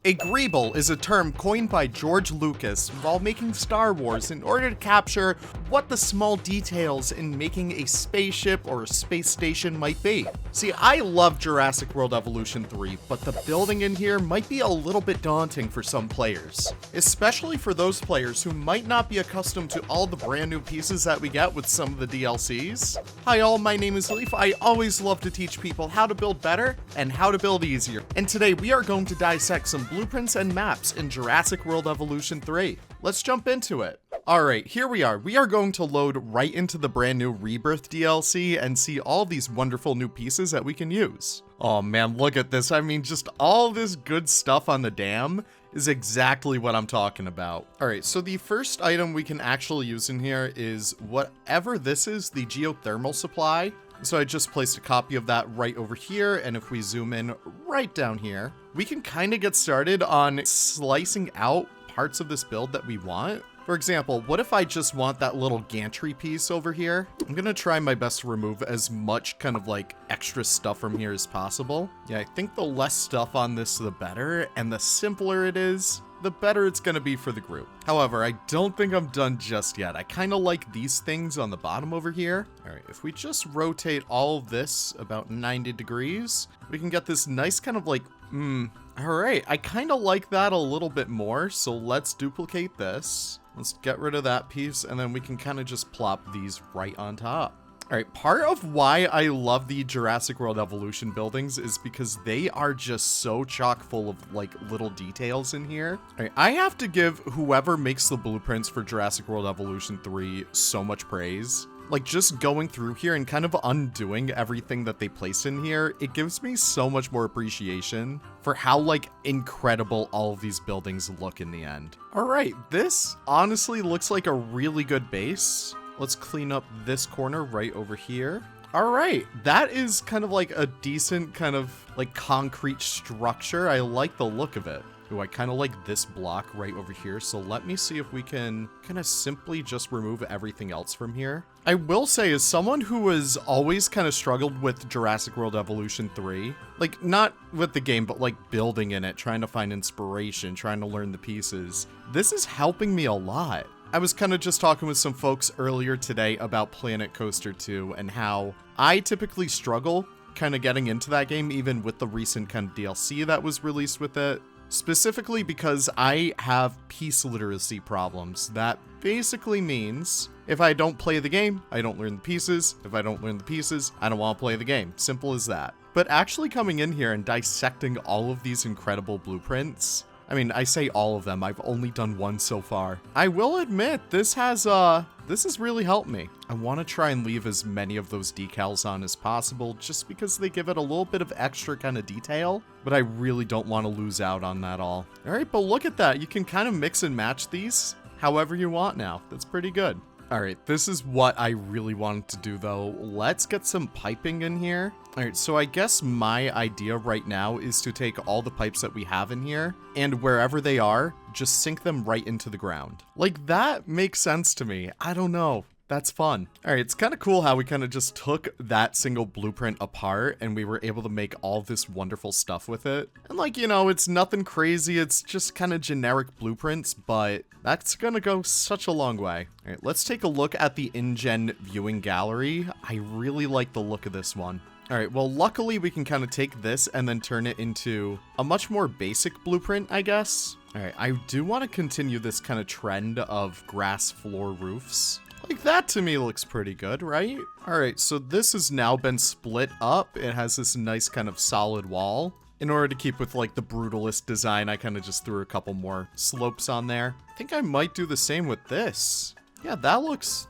A greeble is a term coined by George Lucas while making Star Wars in order to capture what the small details in making a spaceship or a space station might be. See, I love Jurassic World Evolution 3, but the building in here might be a little bit daunting for some players, especially for those players who might not be accustomed to all the brand new pieces that we get with some of the DLCs. Hi all, my name is Leaf. I always love to teach people how to build better and how to build easier. And today we are going to dissect some blueprints and maps in Jurassic World Evolution 3. Let's jump into it. Alright, here we are. We are going to load right into the brand new Rebirth DLC and see all these wonderful new pieces that we can use. Oh man, look at this. I mean, just all this good stuff on the dam is exactly what I'm talking about. Alright, so the first item we can actually use in here is whatever this is, the geothermal supply. So I just placed a copy of that right over here, and if we zoom in right down here, we can kind of get started on slicing out parts of this build that we want. For example, what if I just want that little gantry piece over here? I'm gonna try my best to remove as much kind of like extra stuff from here as possible. Yeah, I think the less stuff on this, the better, and the simpler it is, the better it's gonna be for the group. However, I don't think I'm done just yet. I kind of like these things on the bottom over here. All right, if we just rotate all of this about 90 degrees, we can get this nice kind of like, all right, I kind of like that a little bit more, so let's duplicate this. Let's get rid of that piece, and then we can kind of just plop these right on top. All right, part of why I love the Jurassic World Evolution buildings is because they are just so chock full of like little details in here. All right, I have to give whoever makes the blueprints for Jurassic World Evolution 3 so much praise. Like just going through here and kind of undoing everything that they placed in here, it gives me so much more appreciation for how like incredible all of these buildings look in the end. All right, this honestly looks like a really good base. Let's clean up this corner right over here. All right, that is kind of like a decent kind of like concrete structure. I like the look of it. Ooh, I kind of like this block right over here. So let me see if we can kind of simply just remove everything else from here. I will say, as someone who has always kind of struggled with Jurassic World Evolution 3, like not with the game, but like building in it, trying to find inspiration, trying to learn the pieces, this is helping me a lot. I was kind of just talking with some folks earlier today about Planet Coaster 2 and how I typically struggle kind of getting into that game, even with the recent kind of DLC that was released with it. Specifically because I have piece literacy problems. That basically means if I don't play the game, I don't learn the pieces. If I don't learn the pieces, I don't want to play the game. Simple as that. But actually coming in here and dissecting all of these incredible blueprints, I mean, I say all of them. I've only done one so far. I will admit, this has really helped me. I want to try and leave as many of those decals on as possible just because they give it a little bit of extra kind of detail, but I really don't want to lose out on that all. All right, but look at that. You can kind of mix and match these however you want now. That's pretty good. All right, this is what I really wanted to do though. Let's get some piping in here. All right, so I guess my idea right now is to take all the pipes that we have in here and wherever they are, just sink them right into the ground. Like that makes sense to me. I don't know. That's fun. All right, it's kind of cool how we kind of just took that single blueprint apart and we were able to make all this wonderful stuff with it. And like, you know, it's nothing crazy. It's just kind of generic blueprints, but that's gonna go such a long way. All right, let's take a look at the InGen viewing gallery. I really like the look of this one. All right, well, luckily we can kind of take this and then turn it into a much more basic blueprint, I guess. All right, I do want to continue this kind of trend of grass floor roofs. Like that to me looks pretty good, right? All right, so this has now been split up. It has this nice kind of solid wall. In order to keep with like the brutalist design, I kind of just threw a couple more slopes on there. I think I might do the same with this. Yeah, that looks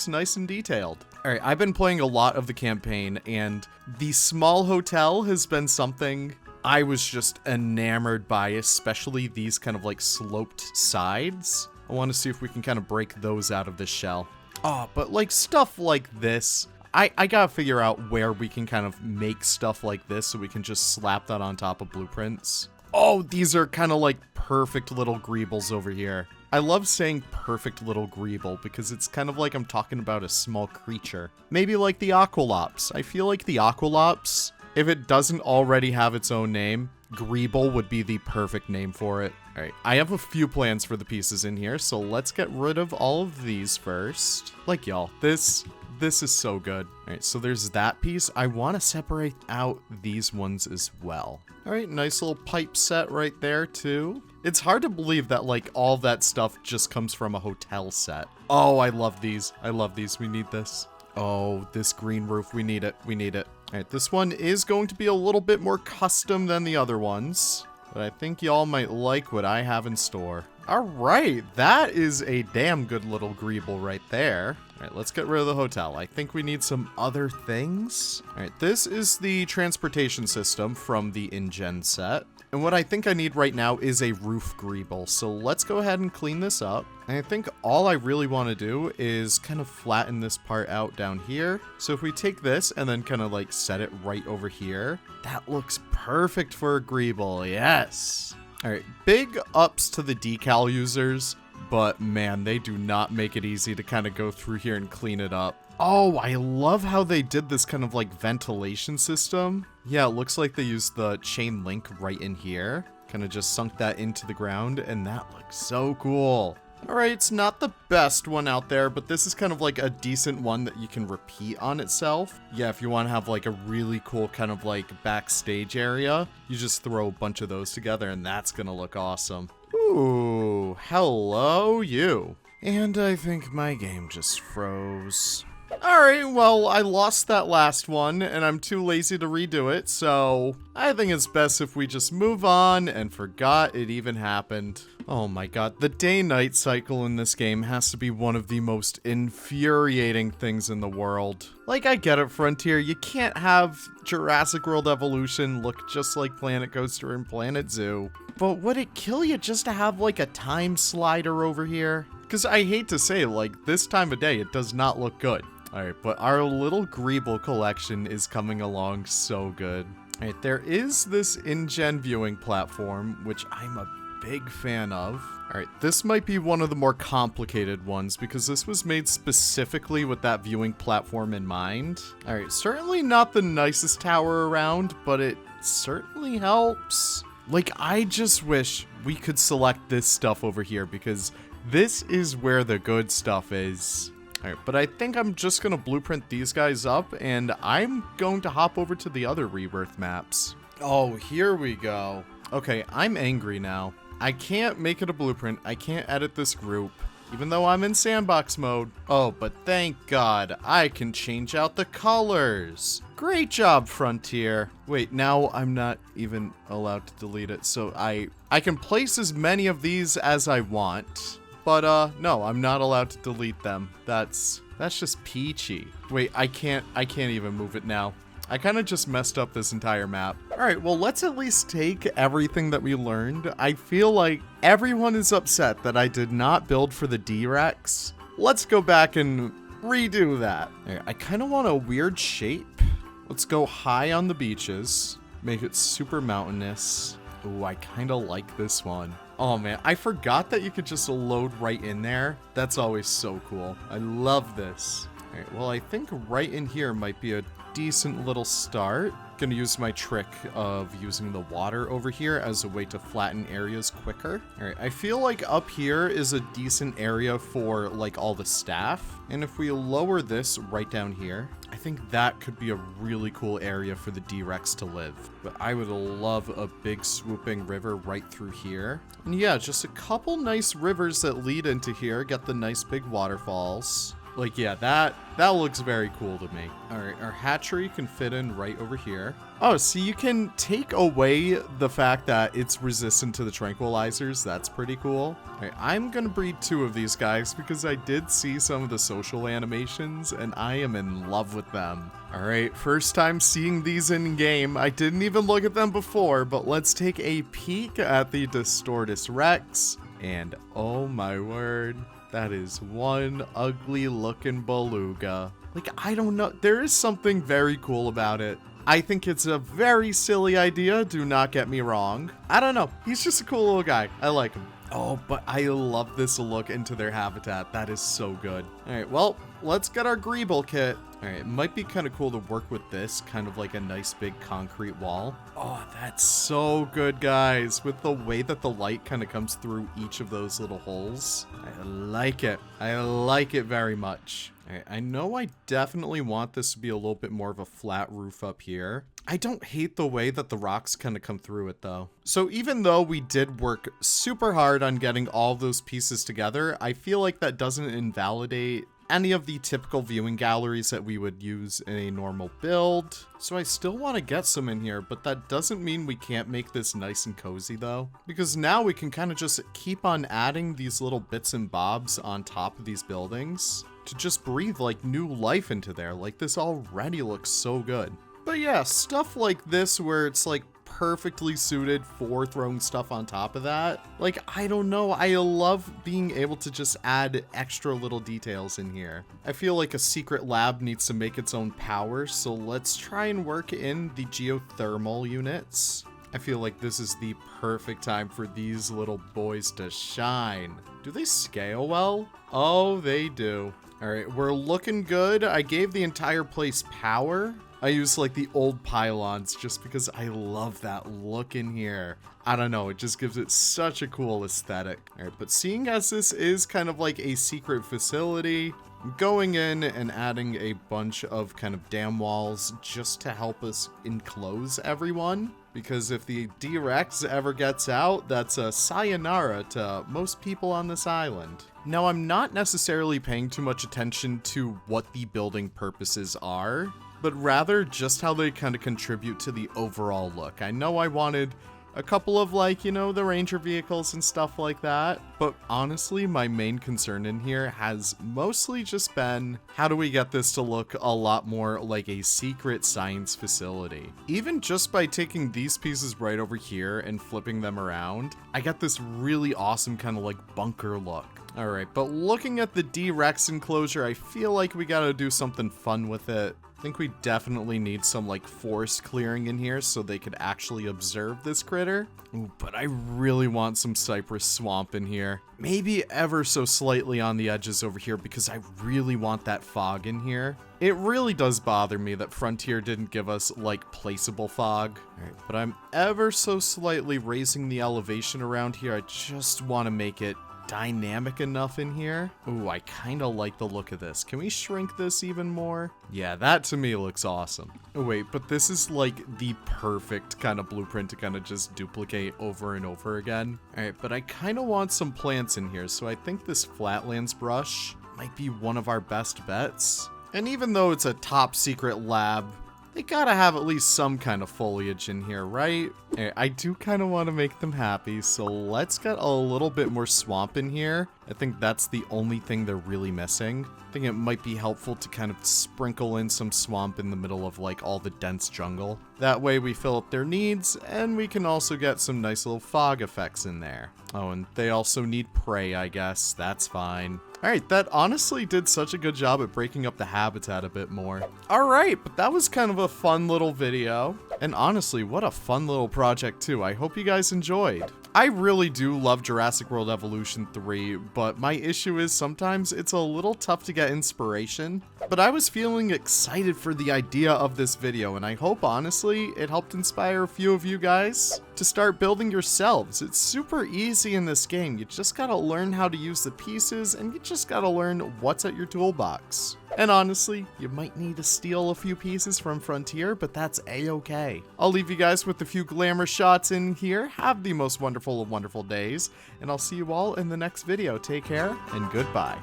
nice and detailed. All right, I've been playing a lot of the campaign and the small hotel has been something I was just enamored by, especially these kind of like sloped sides. I want to see if we can kind of break those out of this shell. Oh, but like stuff like this, I gotta figure out where we can kind of make stuff like this so we can just slap that on top of blueprints. Oh, these are kind of like perfect little greebles over here. I love saying perfect little greeble because it's kind of like I'm talking about a small creature. Maybe like the Aqualops. I feel like the Aqualops, if it doesn't already have its own name, Greeble would be the perfect name for it. All right, I have a few plans for the pieces in here, so let's get rid of all of these first. Like, y'all, this is so good. All right, so there's that piece. I want to separate out these ones as well. All right, nice little pipe set right there, too. It's hard to believe that, like, all that stuff just comes from a hotel set. Oh, I love these. I love these. We need this. Oh, this green roof. We need it. We need it. All right, this one is going to be a little bit more custom than the other ones, but I think y'all might like what I have in store. All right, that is a damn good little Greeble right there. All right, let's get rid of the hotel. I think we need some other things. All right, this is the transportation system from the InGen set. And what I think I need right now is a roof Greeble. So let's go ahead and clean this up. And I think all I really want to do is kind of flatten this part out down here. So if we take this and then kind of like set it right over here, that looks perfect for a Greeble. Yes. All right, big ups to the decal users, but man, they do not make it easy to kind of go through here and clean it up. Oh, I love how they did this kind of like ventilation system. Yeah, it looks like they used the chain link right in here. Kind of just sunk that into the ground, and that looks so cool. All right, it's not the best one out there, but this is kind of like a decent one that you can repeat on itself. Yeah, if you want to have like a really cool kind of like backstage area, you just throw a bunch of those together and that's gonna look awesome. Ooh, hello you. And I think my game just froze. Alright, well, I lost that last one, and I'm too lazy to redo it, so I think it's best if we just move on and forgot it even happened. Oh my god, the day-night cycle in this game has to be one of the most infuriating things in the world. Like, I get it, Frontier, you can't have Jurassic World Evolution look just like Planet Coaster and Planet Zoo. But would it kill you just to have, like, a time slider over here? Because I hate to say, like, this time of day, it does not look good. Alright, but our little Greeble collection is coming along so good. Alright, there is this InGen viewing platform, which I'm a big fan of. Alright, this might be one of the more complicated ones because this was made specifically with that viewing platform in mind. Alright, certainly not the nicest tower around, but it certainly helps. Like, I just wish we could select this stuff over here because this is where the good stuff is. Alright, but I think I'm just gonna blueprint these guys up, and I'm going to hop over to the other Rebirth maps. Oh, here we go. Okay, I'm angry now. I can't make it a blueprint. I can't edit this group, even though I'm in sandbox mode. Oh, but thank God, I can change out the colors. Great job, Frontier. Wait, now I'm not even allowed to delete it, so I can place as many of these as I want. But, no, I'm not allowed to delete them. That's just peachy. Wait, I can't even move it now. I kind of just messed up this entire map. Alright, well, let's at least take everything that we learned. I feel like everyone is upset that I did not build for the D-Rex. Let's go back and redo that. Alright, I kind of want a weird shape. Let's go high on the beaches. Make it super mountainous. Ooh, I kind of like this one. Oh man, I forgot that you could just load right in there. That's always so cool. I love this. All right, well, I think right in here might be a decent little start. Gonna use my trick of using the water over here as a way to flatten areas quicker. All right, I feel like up here is a decent area for like all the staff. And if we lower this right down here, I think that could be a really cool area for the D-Rex to live. But I would love a big swooping river right through here. And yeah, just a couple nice rivers that lead into here, get the nice big waterfalls. Like, yeah, that looks very cool to me. All right, our hatchery can fit in right over here. Oh, so you can take away the fact that it's resistant to the tranquilizers. That's pretty cool. All right, I'm gonna breed 2 of these guys because I did see some of the social animations and I am in love with them. All right, first time seeing these in game. I didn't even look at them before, but let's take a peek at the Distortus Rex. And oh my word. That is one ugly looking beluga. Like, I don't know. There is something very cool about it. I think it's a very silly idea, do not get me wrong. I don't know. He's just a cool little guy. I like him. Oh, but I love this look into their habitat. That is so good. All right, well, let's get our Greeble kit. All right, it might be kind of cool to work with this, kind of like a nice big concrete wall. Oh, that's so good, guys, with the way that the light kind of comes through each of those little holes. I like it. I like it very much. All right, I know I definitely want this to be a little bit more of a flat roof up here. I don't hate the way that the rocks kind of come through it, though. So even though we did work super hard on getting all those pieces together, I feel like that doesn't invalidate any of the typical viewing galleries that we would use in a normal build. So I still want to get some in here, but that doesn't mean we can't make this nice and cozy, though. Because now we can kind of just keep on adding these little bits and bobs on top of these buildings to just breathe like new life into there. Like, this already looks so good. But yeah, stuff like this where it's like perfectly suited for throwing stuff on top of that. Like, I don't know, I love being able to just add extra little details in here. I feel like a secret lab needs to make its own power, so let's try and work in the geothermal units. I feel like this is the perfect time for these little boys to shine. Do they scale well? Oh, they do. All right, we're looking good. I gave the entire place power. I use like the old pylons just because I love that look in here. I don't know, it just gives it such a cool aesthetic. All right, but seeing as this is kind of like a secret facility, I'm going in and adding a bunch of kind of dam walls just to help us enclose everyone. Because if the D-Rex ever gets out, that's a sayonara to most people on this island. Now, I'm not necessarily paying too much attention to what the building purposes are, but rather just how they kind of contribute to the overall look. I know I wanted a couple of, like, you know, the Ranger vehicles and stuff like that, but honestly, my main concern in here has mostly just been, how do we get this to look a lot more like a secret science facility? Even just by taking these pieces right over here and flipping them around, I got this really awesome kind of like bunker look. All right, but looking at the D-Rex enclosure, I feel like we gotta do something fun with it. I think we definitely need some like forest clearing in here so they could actually observe this critter. Ooh, but I really want some cypress swamp in here. Maybe ever so slightly on the edges over here because I really want that fog in here. It really does bother me that Frontier didn't give us like placeable fog. All right, but I'm ever so slightly raising the elevation around here. I just want to make it dynamic enough in here. Ooh, I kind of like the look of this. Can we shrink this even more? Yeah, that to me looks awesome. Oh wait, but this is like the perfect kind of blueprint to kind of just duplicate over and over again. All right, but I kind of want some plants in here, so I think this flatlands brush might be one of our best bets. And even though it's a top secret lab, they gotta have at least some kind of foliage in here, right? I do kind of want to make them happy, so let's get a little bit more swamp in here. I think that's the only thing they're really missing. I think it might be helpful to kind of sprinkle in some swamp in the middle of like all the dense jungle. That way we fill up their needs, and we can also get some nice little fog effects in there. Oh, and they also need prey, I guess. That's fine. Alright, that honestly did such a good job at breaking up the habitat a bit more. Alright, but that was kind of a fun little video. And honestly, what a fun little project too. I hope you guys enjoyed. I really do love Jurassic World Evolution 3, but my issue is sometimes it's a little tough to get inspiration. But I was feeling excited for the idea of this video, and I hope honestly it helped inspire a few of you guys to start building yourselves. It's super easy in this game. You just gotta learn how to use the pieces, and you just gotta learn what's at your toolbox. And honestly, you might need to steal a few pieces from Frontier, but that's a-okay. I'll leave you guys with a few glamour shots in here. Have the most wonderful of wonderful days, and I'll see you all in the next video. Take care, and goodbye.